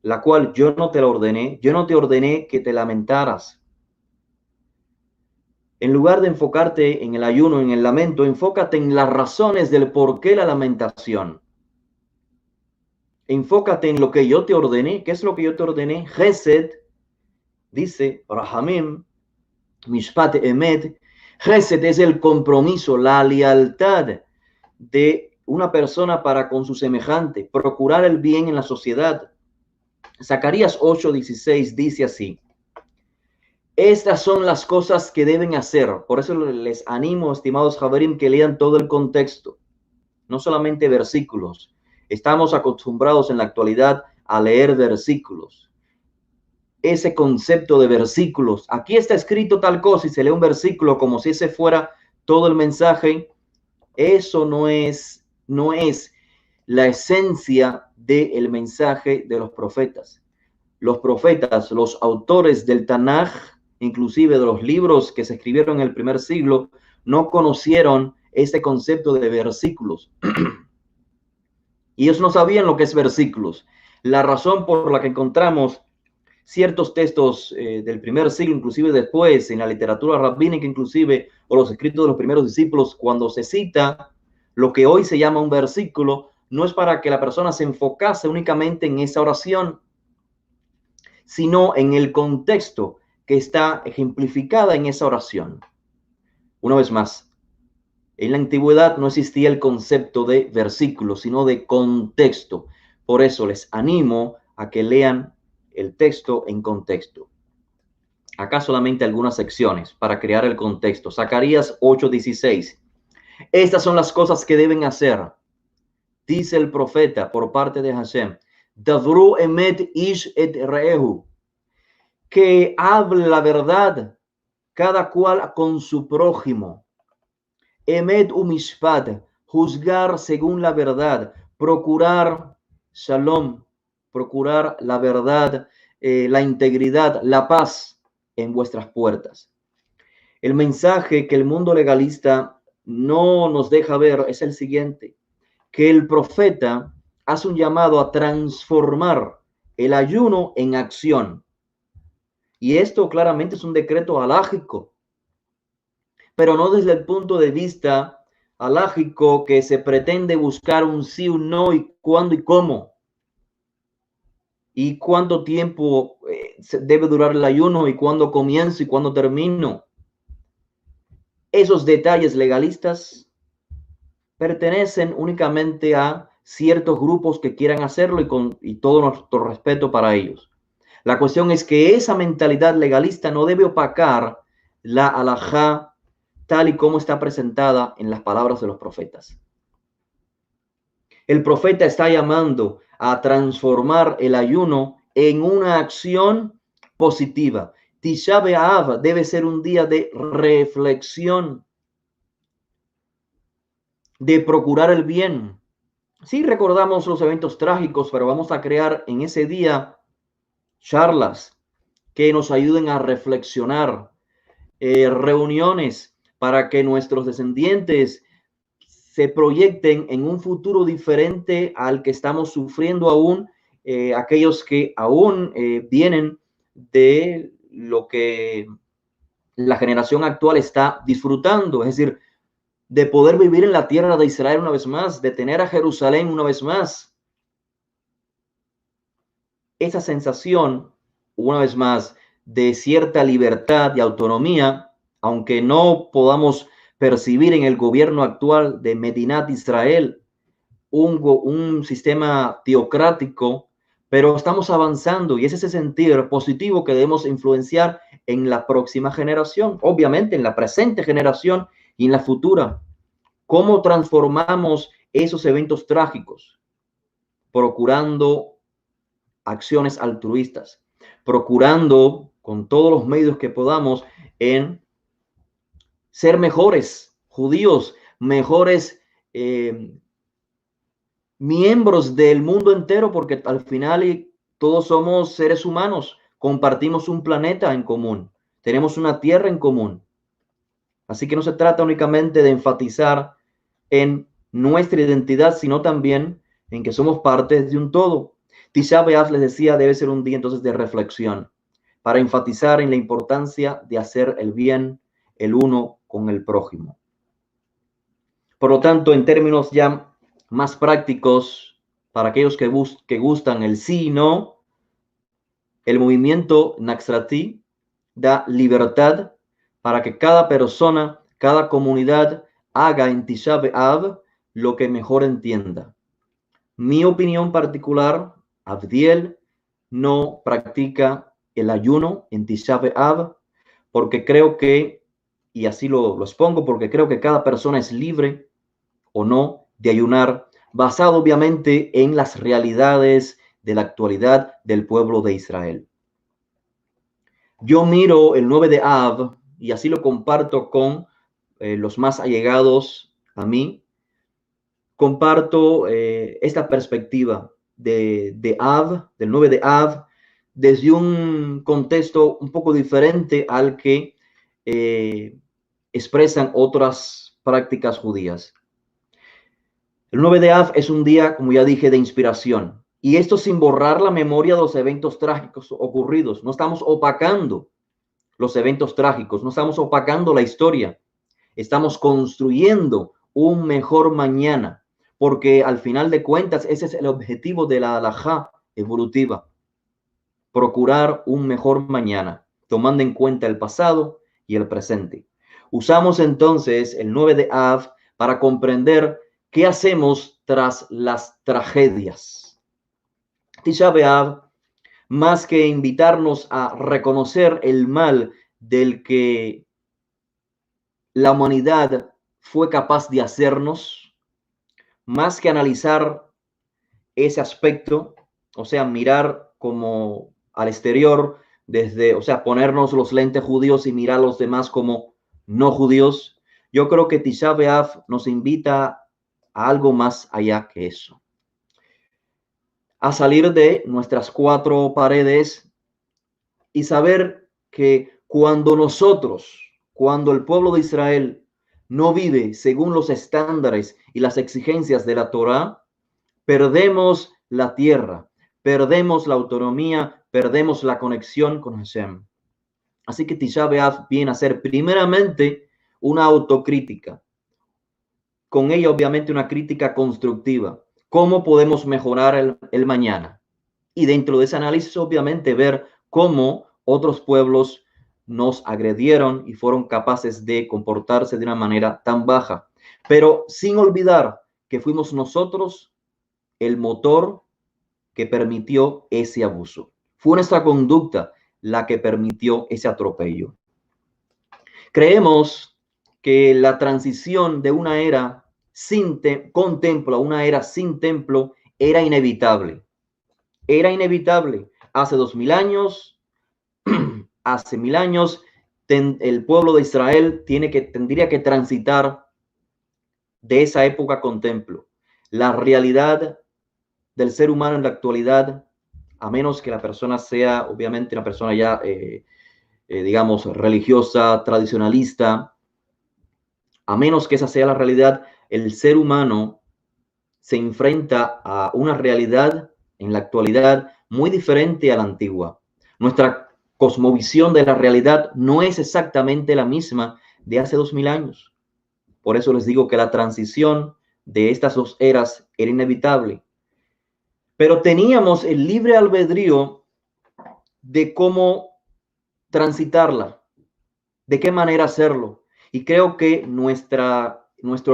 la cual yo no te la ordené, yo no te ordené que te lamentaras. En lugar de enfocarte en el ayuno, en el lamento, enfócate en las razones del por qué la lamentación. Enfócate en lo que yo te ordené. ¿Qué es lo que yo te ordené? Gesed, dice Rahamim, Mishpat Emet. Gesed es el compromiso, la lealtad de una persona para con su semejante, procurar el bien en la sociedad. Zacarías 8:16 dice así, estas son las cosas que deben hacer. Por eso les animo, estimados Javerim, que lean todo el contexto, no solamente versículos. Estamos acostumbrados en la actualidad a leer versículos. ese concepto de versículos. Aquí está escrito tal cosa y se lee un versículo como si ese fuera todo el mensaje. Eso no es la esencia del mensaje de los profetas. Los profetas, los autores del Tanaj, inclusive de los libros que se escribieron en el primer siglo, no conocieron este concepto de versículos. Y ellos no sabían lo que es versículos. La razón por la que encontramos ciertos textos del primer siglo, inclusive después, en la literatura rabínica, inclusive, o los escritos de los primeros discípulos, cuando se cita lo que hoy se llama un versículo, no es para que la persona se enfocase únicamente en esa oración, sino en el contexto que está ejemplificada en esa oración. Una vez más, en la antigüedad no existía el concepto de versículo, sino de contexto. Por eso les animo a que lean el texto en contexto. Acá solamente algunas secciones para crear el contexto. Zacarías 8:16. Estas son las cosas que deben hacer, dice el profeta por parte de Hashem. Davru emet ish et rehu. Que hable la verdad cada cual con su prójimo. Emet umishpat, juzgar según la verdad, procurar shalom, procurar la verdad, la integridad, la paz en vuestras puertas. El mensaje que el mundo legalista no nos deja ver es el siguiente, que el profeta hace un llamado a transformar el ayuno en acción. Y esto claramente es un decreto alágico, pero no desde el punto de vista alágico que se pretende buscar un sí, un no, y cuándo y cómo, y cuánto tiempo debe durar el ayuno, y cuándo comienzo y cuándo termino. Esos detalles legalistas pertenecen únicamente a ciertos grupos que quieran hacerlo, y todo nuestro respeto para ellos. La cuestión es que esa mentalidad legalista no debe opacar la alajá tal y como está presentada en las palabras de los profetas. El profeta está llamando a transformar el ayuno en una acción positiva. Tisha B'Av debe ser un día de reflexión, de procurar el bien. Sí, recordamos los eventos trágicos, pero vamos a crear en ese día charlas que nos ayuden a reflexionar, reuniones para que nuestros descendientes se proyecten en un futuro diferente al que estamos sufriendo aún, aquellos que aún vienen de lo que la generación actual está disfrutando, es decir, de poder vivir en la tierra de Israel una vez más, de tener a Jerusalén una vez más. Esa sensación, una vez más, de cierta libertad y autonomía, aunque no podamos percibir en el gobierno actual de Medinat Israel un sistema teocrático, pero estamos avanzando, y es ese sentir positivo que debemos influenciar en la próxima generación, obviamente en la presente generación y en la futura. ¿Cómo transformamos esos eventos trágicos? Procurando acciones altruistas, procurando con todos los medios que podamos en ser mejores judíos, mejores miembros del mundo entero, porque al final todos somos seres humanos, compartimos un planeta en común, tenemos una tierra en común. Así que no se trata únicamente de enfatizar en nuestra identidad, sino también en que somos parte de un todo. Tisha B'Av, les decía, debe ser un día entonces de reflexión, para enfatizar en la importancia de hacer el bien el uno con el prójimo. Por lo tanto, en términos ya más prácticos, para aquellos que gustan el sí y no, el movimiento Naxrati da libertad para que cada persona, cada comunidad haga en Tisha B'Av lo que mejor entienda. Mi opinión particular, Abdiel no practica el ayuno en Tisha B'Av porque creo que, y así lo expongo, porque creo que cada persona es libre o no de ayunar, basado obviamente en las realidades de la actualidad del pueblo de Israel. Yo miro el 9 de Av y así lo comparto con los más allegados a mí. Comparto esta perspectiva de Av, del 9 de Av, desde un contexto un poco diferente al que expresan otras prácticas judías. El 9 de Av es un día, como ya dije, de inspiración. Y esto sin borrar la memoria de los eventos trágicos ocurridos. No estamos opacando los eventos trágicos, no estamos opacando la historia. Estamos construyendo un mejor mañana, porque al final de cuentas ese es el objetivo de la halajá evolutiva. Procurar un mejor mañana, tomando en cuenta el pasado y el presente. Usamos entonces el 9 de Av para comprender qué hacemos tras las tragedias. Tisha B'Av, más que invitarnos a reconocer el mal del que la humanidad fue capaz de hacernos, más que analizar ese aspecto, o sea, mirar como al exterior, desde, o sea, ponernos los lentes judíos y mirar a los demás como no judíos, yo creo que Tisha B'Av nos invita a algo más allá que eso. A salir de nuestras cuatro paredes y saber que cuando el pueblo de Israel no vive según los estándares y las exigencias de la Torá, perdemos la tierra, perdemos la autonomía, perdemos la conexión con Hashem. Así que Tisha B'Av viene a ser primeramente una autocrítica. Con ella, obviamente, una crítica constructiva. ¿Cómo podemos mejorar el mañana? Y dentro de ese análisis, obviamente, ver cómo otros pueblos nos agredieron y fueron capaces de comportarse de una manera tan baja. Pero sin olvidar que fuimos nosotros el motor que permitió ese abuso. Fue nuestra conducta la que permitió ese atropello. Creemos que la transición de una era con templo a una era sin templo era inevitable. Era inevitable. Hace 2000 años, hace 1000 años, el pueblo de Israel tendría que transitar de esa época con templo. La realidad del ser humano en la actualidad, a menos que la persona sea obviamente una persona ya, digamos, religiosa, tradicionalista, a menos que esa sea la realidad, el ser humano se enfrenta a una realidad en la actualidad muy diferente a la antigua. Nuestra cosmovisión de la realidad no es exactamente la misma de hace 2000 años. Por eso les digo que la transición de estas dos eras era inevitable. Pero teníamos el libre albedrío de cómo transitarla, de qué manera hacerlo. Y creo que nuestro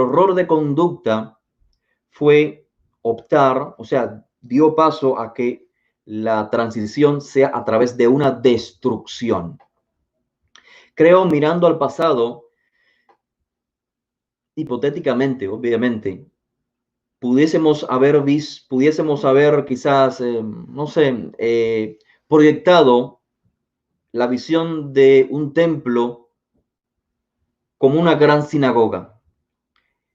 error de conducta fue optar, o sea, dio paso a que la transición sea a través de una destrucción. Creo, mirando al pasado, hipotéticamente, obviamente, pudiésemos haber quizás, no sé, proyectado la visión de un templo como una gran sinagoga,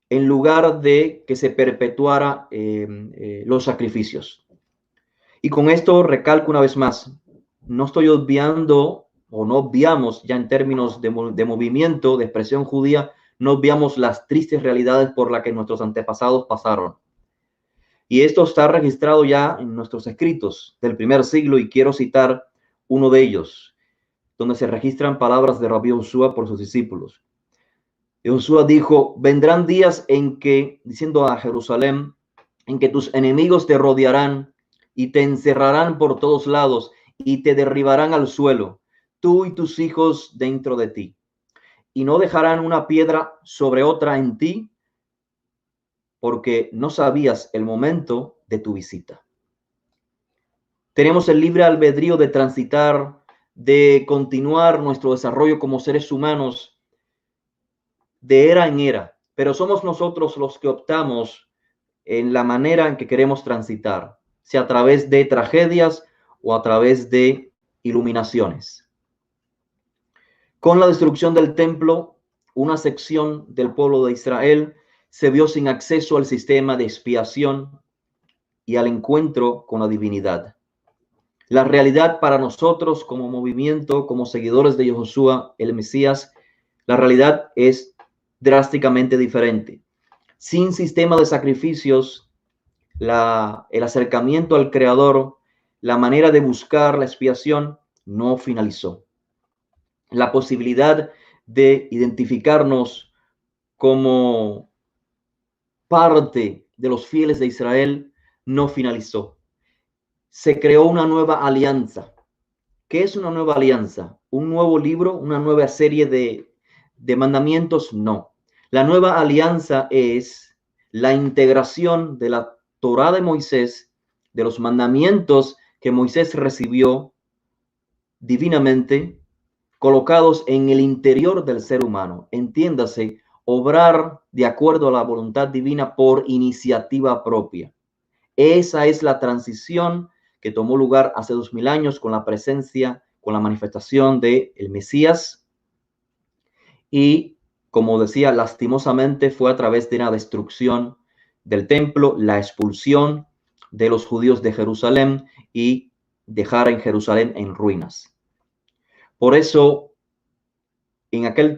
en lugar de que se perpetuara los sacrificios. Y con esto recalco una vez más, no estoy obviando o no obviamos ya en términos de movimiento, de expresión judía, no obviamos las tristes realidades por las que nuestros antepasados pasaron. Y esto está registrado ya en nuestros escritos del primer siglo y quiero citar uno de ellos, donde se registran palabras de Rabbi Yoshua por sus discípulos. Yoshua dijo, vendrán días en que, diciendo a Jerusalén, en que tus enemigos te rodearán y te encerrarán por todos lados y te derribarán al suelo, tú y tus hijos dentro de ti. Y no dejarán una piedra sobre otra en ti, porque no sabías el momento de tu visita. Tenemos el libre albedrío de transitar, de continuar nuestro desarrollo como seres humanos de era en era, pero somos nosotros los que optamos en la manera en que queremos transitar, sea a través de tragedias o a través de iluminaciones. Con la destrucción del templo, una sección del pueblo de Israel se vio sin acceso al sistema de expiación y al encuentro con la divinidad. La realidad para nosotros como movimiento, como seguidores de Yahushua, el Mesías, la realidad es drásticamente diferente. Sin sistema de sacrificios, el acercamiento al Creador, la manera de buscar la expiación no finalizó. La posibilidad de identificarnos como parte de los fieles de Israel no finalizó. Se creó una nueva alianza. ¿Qué es una nueva alianza? ¿Un nuevo libro? ¿Una nueva serie de mandamientos? No. La nueva alianza es la integración de la Torá de Moisés, de los mandamientos que Moisés recibió divinamente, colocados en el interior del ser humano. Entiéndase, obrar de acuerdo a la voluntad divina por iniciativa propia. Esa es la transición que tomó lugar hace 2000 años con la presencia, con la manifestación de el Mesías. Y como decía, lastimosamente fue a través de la destrucción del templo, la expulsión de los judíos de Jerusalén y dejar en Jerusalén en ruinas. Por eso,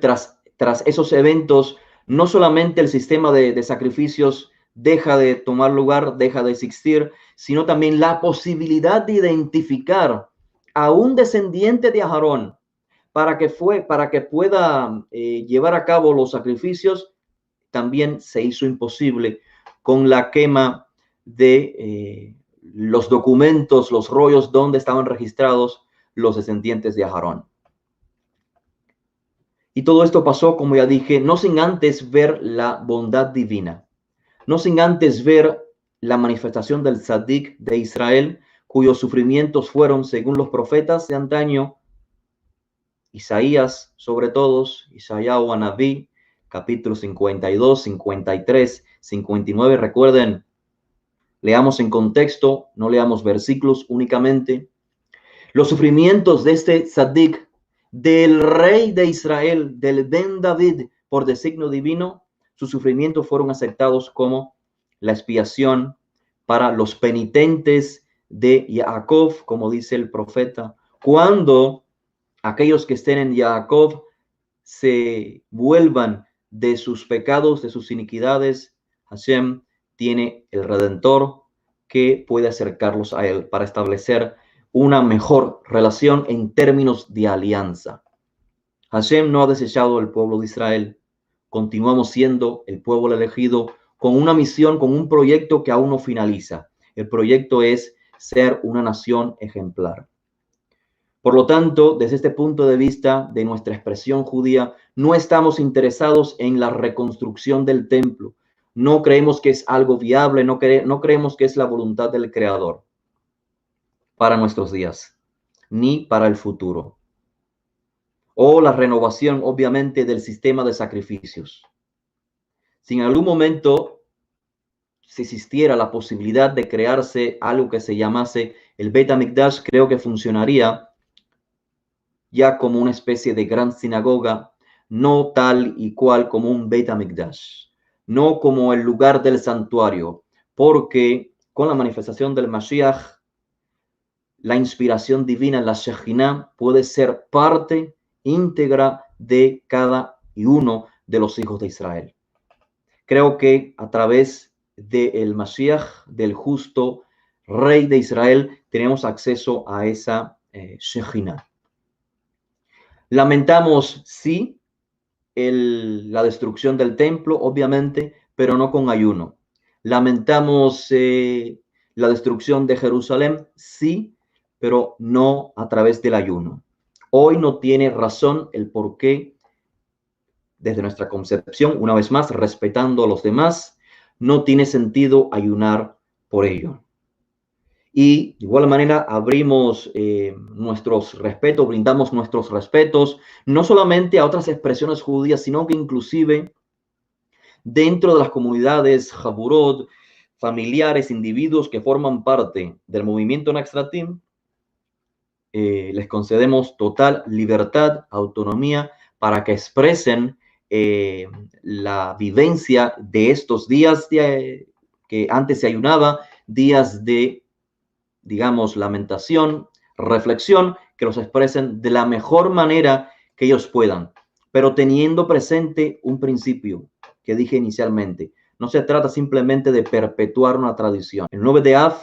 tras esos eventos, no solamente el sistema de sacrificios deja de tomar lugar, deja de existir, sino también la posibilidad de identificar a un descendiente de Aarón para que pueda llevar a cabo los sacrificios, también se hizo imposible con la quema de los documentos, los rollos donde estaban registrados los descendientes de Aarón. Y todo esto pasó, como ya dije, no sin antes ver la bondad divina, no sin antes ver la manifestación del Tzadik de Israel, cuyos sufrimientos fueron, según los profetas de antaño, Isaías, sobre todos, Isaías o Anabí, capítulos 52, 53, 59. Recuerden, leamos en contexto, no leamos versículos únicamente. Los sufrimientos de este Tzadik, del rey de Israel, del Ben David, por designio divino, sus sufrimientos fueron aceptados como la expiación para los penitentes de Jacob, como dice el profeta. Cuando aquellos que estén en Jacob se vuelvan de sus pecados, de sus iniquidades, Hashem tiene el Redentor que puede acercarlos a él para establecer una mejor relación en términos de alianza. Hashem no ha desechado al pueblo de Israel. Continuamos siendo el pueblo elegido con una misión, con un proyecto que aún no finaliza. El proyecto es ser una nación ejemplar. Por lo tanto, desde este punto de vista de nuestra expresión judía, no estamos interesados en la reconstrucción del templo. No creemos que es algo viable, no creemos que es la voluntad del Creador para nuestros días, ni para el futuro. O la renovación, obviamente, del sistema de sacrificios. Si en algún momento si existiera la posibilidad de crearse algo que se llamase el Beit HaMikdash, creo que funcionaría ya como una especie de gran sinagoga, no tal y cual como un Beit HaMikdash, no como el lugar del santuario, porque con la manifestación del Mashiach, la inspiración divina, la Shekhinah, puede ser parte íntegra de cada y uno de los hijos de Israel. Creo que a través del Mashiach, del justo rey de Israel, tenemos acceso a esa Shekhinah. Lamentamos, sí, la destrucción del templo, obviamente, pero no con ayuno. Lamentamos la destrucción de Jerusalén, sí, pero no a través del ayuno. Hoy no tiene razón el por qué, desde nuestra concepción, una vez más, respetando a los demás, no tiene sentido ayunar por ello. Y de igual manera abrimos nuestros respetos, brindamos nuestros respetos, no solamente a otras expresiones judías, sino que inclusive dentro de las comunidades Jaburot, familiares, individuos que forman parte del movimiento Naxtratim, les concedemos total libertad, autonomía para que expresen la vivencia de estos días que antes se ayunaba, días de, digamos, lamentación, reflexión, que los expresen de la mejor manera que ellos puedan, pero teniendo presente un principio que dije inicialmente. No se trata simplemente de perpetuar una tradición. El 9 de Av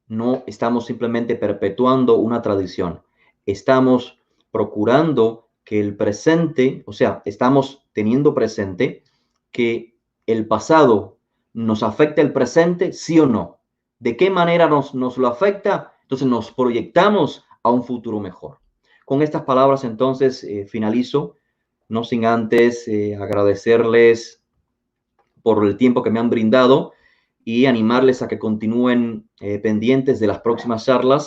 no estamos simplemente perpetuando una tradición. Estamos procurando que el presente, o sea, estamos teniendo presente que el pasado nos afecta el presente, sí o no. ¿De qué manera nos lo afecta? Entonces nos proyectamos a un futuro mejor. Con estas palabras entonces finalizo, no sin antes agradecerles por el tiempo que me han brindado y animarles a que continúen pendientes de las próximas charlas